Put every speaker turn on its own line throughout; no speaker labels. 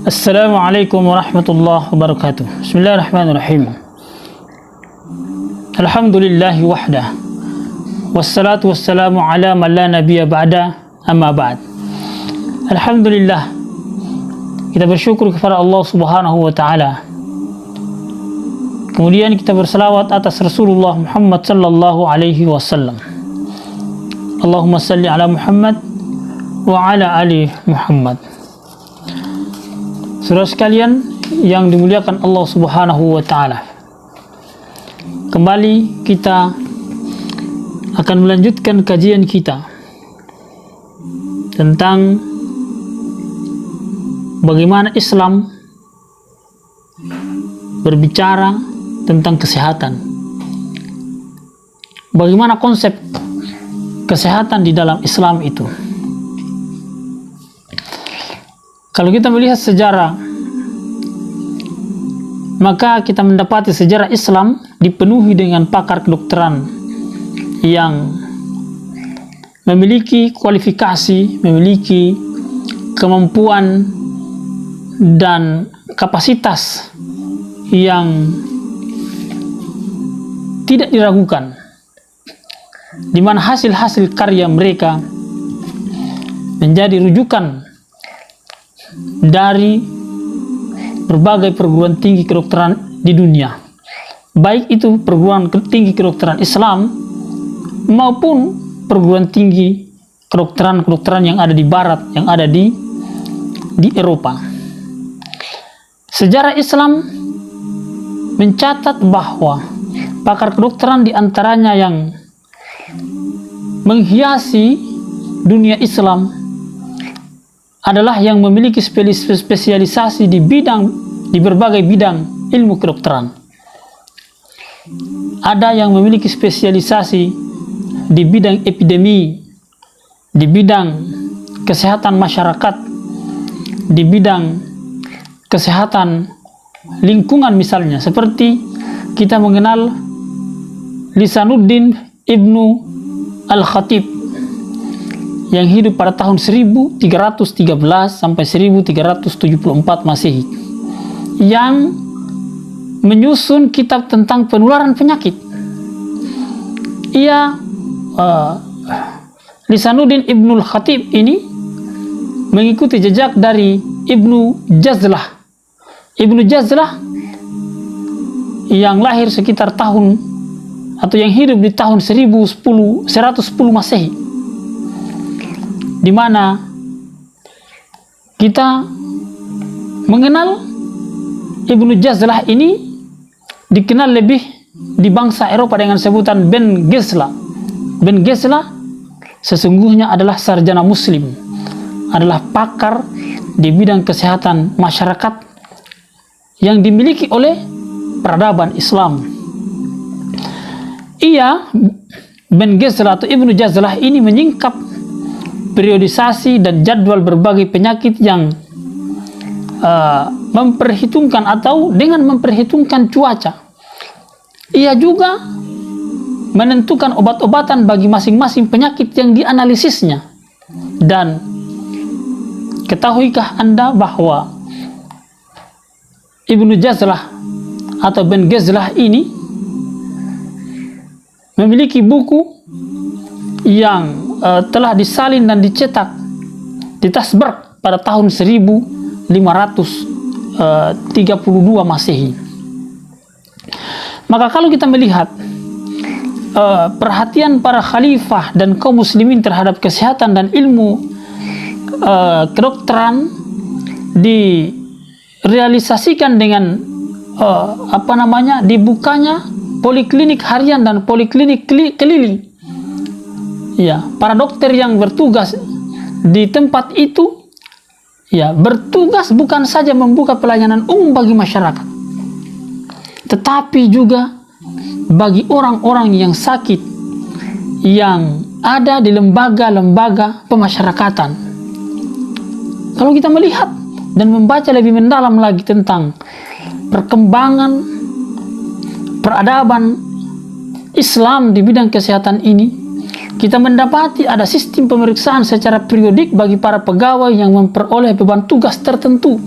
Assalamualaikum warahmatullahi wabarakatuh. Bismillahirrahmanirrahim. Alhamdulillahi wahdah. Wassalatu wassalamu ala man la nabiyya ba'da, amma ba'd. Alhamdulillah, kita bersyukur kepada Allah Subhanahu wa taala. Kemudian kita berselawat atas Rasulullah Muhammad sallallahu alaihi wasallam. Allahumma salli ala Muhammad wa ala ali Muhammad. Saudara sekalian yang dimuliakan Allah Subhanahu wa taala, kembali kita akan melanjutkan kajian kita tentang bagaimana Islam berbicara tentang kesehatan. Bagaimana konsep kesehatan di dalam Islam itu. Kalau kita melihat sejarah, maka kita mendapati sejarah Islam dipenuhi dengan pakar kedokteran yang memiliki kualifikasi, memiliki kemampuan dan kapasitas yang tidak diragukan, di mana hasil-hasil karya mereka menjadi rujukan dari berbagai perguruan tinggi kedokteran di dunia, baik itu perguruan tinggi kedokteran Islam maupun perguruan tinggi kedokteran yang ada di Barat, yang ada di Eropa. Sejarah Islam mencatat bahwa pakar kedokteran di antaranya yang menghiasi dunia Islam adalah yang memiliki spesialisasi di berbagai bidang ilmu kedokteran. Ada yang memiliki spesialisasi di bidang epidemi, di bidang kesehatan masyarakat, di bidang kesehatan lingkungan misalnya, seperti kita mengenal Lisanuddin Ibnu Al-Khatib yang hidup pada tahun 1313 sampai 1374 Masehi, yang menyusun kitab tentang penularan penyakit. Lisanuddin Ibnul Khatib ini mengikuti jejak dari Ibnu Jazlah. Ibnu Jazlah yang lahir sekitar tahun atau yang hidup di tahun 110 Masehi, di mana kita mengenal Ibnu Jazlah ini dikenal lebih di bangsa Eropa dengan sebutan Ben Gesla. Ben Gesla sesungguhnya adalah sarjana muslim, adalah pakar di bidang kesehatan masyarakat yang dimiliki oleh peradaban Islam. Ben Gesla atau Ibnu Jazlah ini menyingkap periodisasi dan jadwal berbagai penyakit yang memperhitungkan atau dengan memperhitungkan cuaca. Ia juga menentukan obat-obatan bagi masing-masing penyakit yang dianalisisnya. Dan ketahuikah Anda bahwa Ibnu Jazlah atau Ben Geslah ini memiliki buku yang telah disalin dan dicetak di Tasberg pada tahun 1532 Masehi. Maka kalau kita melihat perhatian para khalifah dan kaum muslimin terhadap kesehatan dan ilmu kedokteran direalisasikan dengan dibukanya poliklinik harian dan poliklinik keliling. Para dokter yang bertugas di tempat itu bertugas bukan saja membuka pelayanan umum bagi masyarakat, tetapi juga bagi orang-orang yang sakit yang ada di lembaga-lembaga pemasyarakatan. Kalau kita melihat dan membaca lebih mendalam lagi tentang perkembangan peradaban Islam di bidang kesehatan ini, kita mendapati ada sistem pemeriksaan secara periodik bagi para pegawai yang memperoleh beban tugas tertentu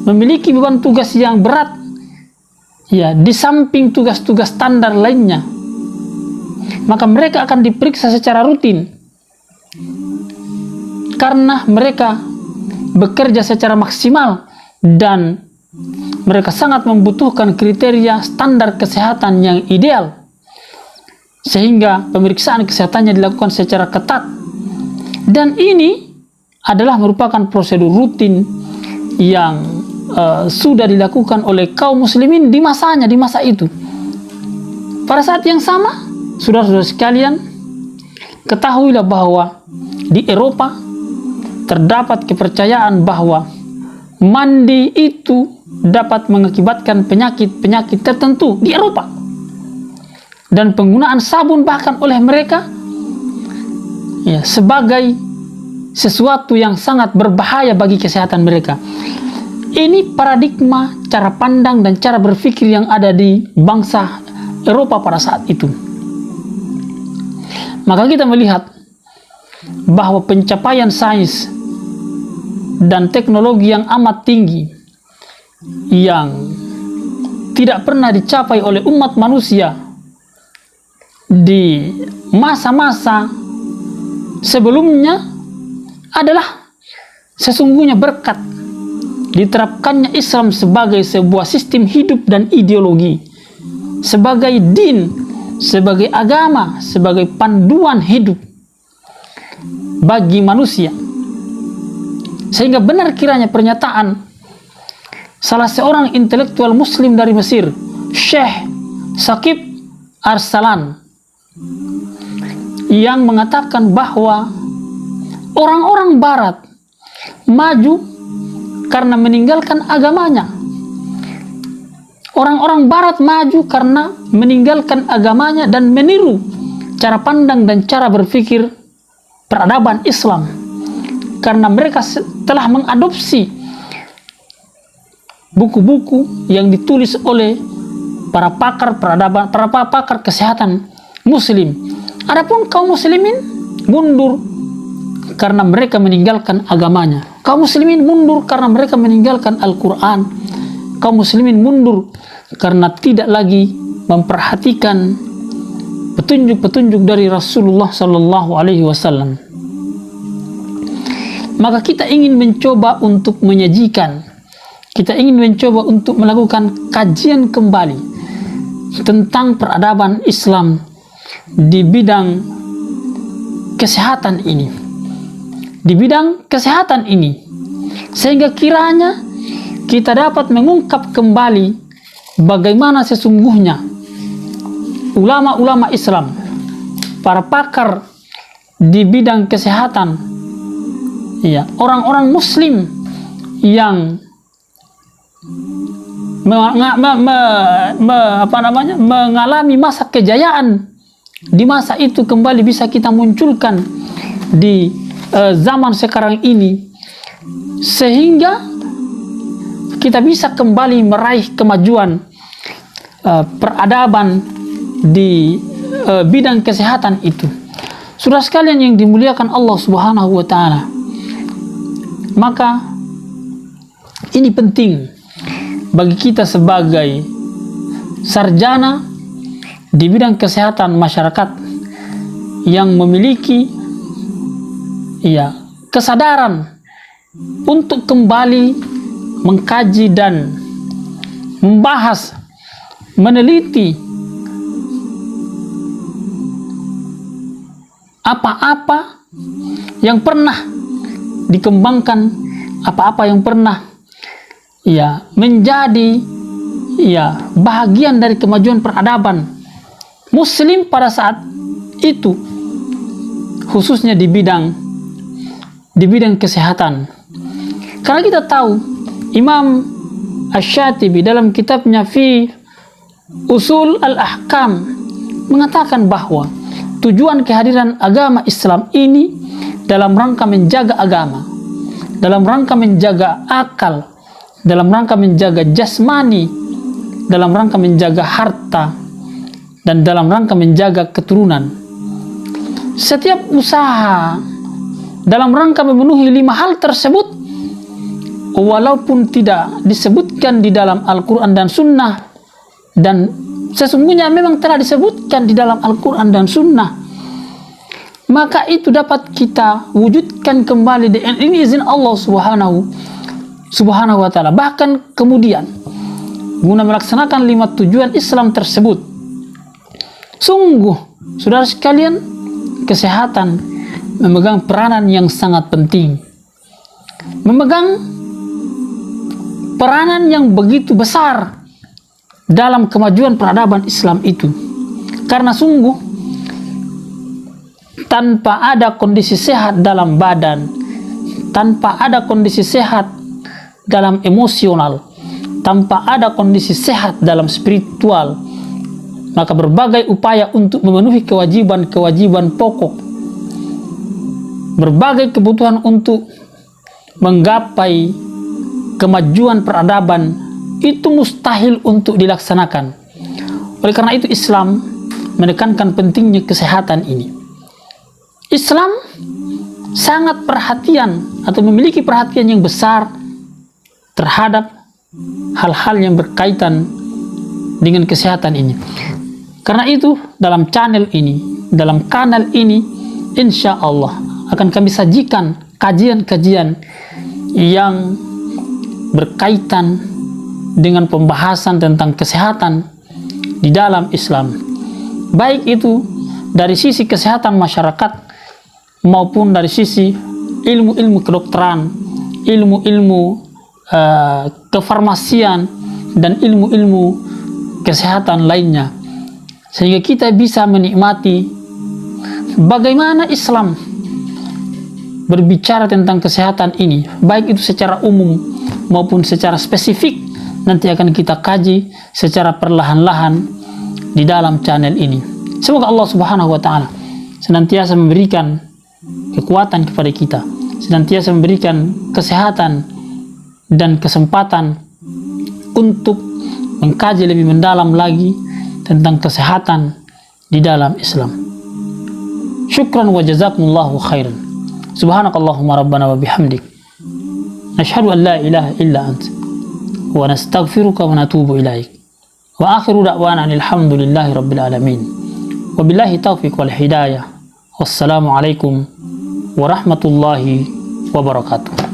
memiliki beban tugas yang berat, ya, di samping tugas-tugas standar lainnya, maka mereka akan diperiksa secara rutin karena mereka bekerja secara maksimal dan mereka sangat membutuhkan kriteria standar kesehatan yang ideal, sehingga pemeriksaan kesehatannya dilakukan secara ketat. Dan ini adalah merupakan prosedur rutin yang sudah dilakukan oleh kaum muslimin di masanya, di masa itu. Pada saat yang sama, saudara-saudara sekalian, ketahuilah bahwa di Eropa terdapat kepercayaan bahwa mandi itu dapat mengakibatkan penyakit-penyakit tertentu di Eropa, dan penggunaan sabun bahkan oleh mereka, ya, sebagai sesuatu yang sangat berbahaya bagi kesehatan mereka. Ini paradigma cara pandang dan cara berpikir yang ada di bangsa Eropa pada saat itu. Maka kita melihat bahwa pencapaian sains dan teknologi yang amat tinggi yang tidak pernah dicapai oleh umat manusia di masa-masa sebelumnya adalah sesungguhnya berkat diterapkannya Islam sebagai sebuah sistem hidup dan ideologi, sebagai din, sebagai agama, sebagai panduan hidup bagi manusia. Sehingga benar kiranya pernyataan salah seorang intelektual muslim dari Mesir, Syekh Shakib Arsalan, yang mengatakan bahwa orang-orang barat maju karena meninggalkan agamanya. Orang-orang barat maju karena meninggalkan agamanya dan meniru cara pandang dan cara berpikir peradaban Islam, karena mereka telah mengadopsi buku-buku yang ditulis oleh para pakar peradaban, para pakar kesehatan muslim. Adapun kaum muslimin mundur karena mereka meninggalkan agamanya. Kaum muslimin mundur karena mereka meninggalkan Al-Quran. Kaum muslimin mundur karena tidak lagi memperhatikan petunjuk-petunjuk dari Rasulullah Sallallahu Alaihi Wasallam. Maka kita ingin mencoba untuk menyajikan, kita ingin mencoba untuk melakukan kajian kembali tentang peradaban Islam di bidang kesehatan ini, sehingga kiranya kita dapat mengungkap kembali bagaimana sesungguhnya ulama-ulama Islam, para pakar di bidang kesehatan, ya, orang-orang muslim yang mengalami masa kejayaan di masa itu kembali bisa kita munculkan di zaman sekarang ini, sehingga kita bisa kembali meraih kemajuan peradaban di bidang kesehatan itu. Saudara sekalian yang dimuliakan Allah Subhanahu wa taala, maka ini penting bagi kita sebagai sarjana di bidang kesehatan masyarakat yang memiliki, ya, kesadaran untuk kembali mengkaji dan membahas, meneliti apa-apa yang pernah dikembangkan, apa-apa yang pernah, ya, menjadi, ya, bahagian dari kemajuan peradaban muslim pada saat itu, khususnya di bidang kesehatan. Karena kita tahu Imam Asy-Syatibi dalam kitabnya Fi Usul Al-Ahkam mengatakan bahwa tujuan kehadiran agama Islam ini dalam rangka menjaga agama, dalam rangka menjaga akal, dalam rangka menjaga jasmani, dalam rangka menjaga harta, dan dalam rangka menjaga keturunan. Setiap usaha dalam rangka memenuhi 5 hal tersebut, walaupun tidak disebutkan di dalam Al-Quran dan Sunnah, dan sesungguhnya memang telah disebutkan di dalam Al-Quran dan Sunnah, maka itu dapat kita wujudkan kembali dengan ini izin Allah subhanahu wa ta'ala. Bahkan kemudian guna melaksanakan 5 tujuan Islam tersebut, sungguh saudara sekalian, kesehatan memegang peranan yang sangat penting, memegang peranan yang begitu besar dalam kemajuan peradaban Islam itu. Karena sungguh tanpa ada kondisi sehat dalam badan, tanpa ada kondisi sehat dalam emosional, tanpa ada kondisi sehat dalam spiritual, maka berbagai upaya untuk memenuhi kewajiban-kewajiban pokok, berbagai kebutuhan untuk menggapai kemajuan peradaban itu mustahil untuk dilaksanakan. Oleh karena itu Islam menekankan pentingnya kesehatan ini. Islam sangat perhatian atau memiliki perhatian yang besar terhadap hal-hal yang berkaitan dengan kesehatan ini. Karena itu dalam kanal ini insya Allah akan kami sajikan kajian-kajian yang berkaitan dengan pembahasan tentang kesehatan di dalam Islam, baik itu dari sisi kesehatan masyarakat maupun dari sisi ilmu-ilmu kedokteran, ilmu-ilmu kefarmasian, dan ilmu-ilmu kesehatan lainnya, sehingga kita bisa menikmati bagaimana Islam berbicara tentang kesehatan ini, baik itu secara umum maupun secara spesifik. Nanti akan kita kaji secara perlahan-lahan di dalam channel ini. Semoga Allah subhanahu wa ta'ala senantiasa memberikan kekuatan kepada kita, senantiasa memberikan kesehatan dan kesempatan untuk mengkaji lebih mendalam lagi tentang kesehatan di dalam Islam. Syukran wa jazakumullahu khairan. Subhanakallahumma rabbana wa bihamdik, nashhadu an la ilaha illa ant, wa nastaghfiruka wa natubu ilaik. Wa akhiru da'wana alhamdulillahi rabbil alamin. Wabillahi taufiq wal hidayah. Wassalamu alaikum warahmatullahi wabarakatuh.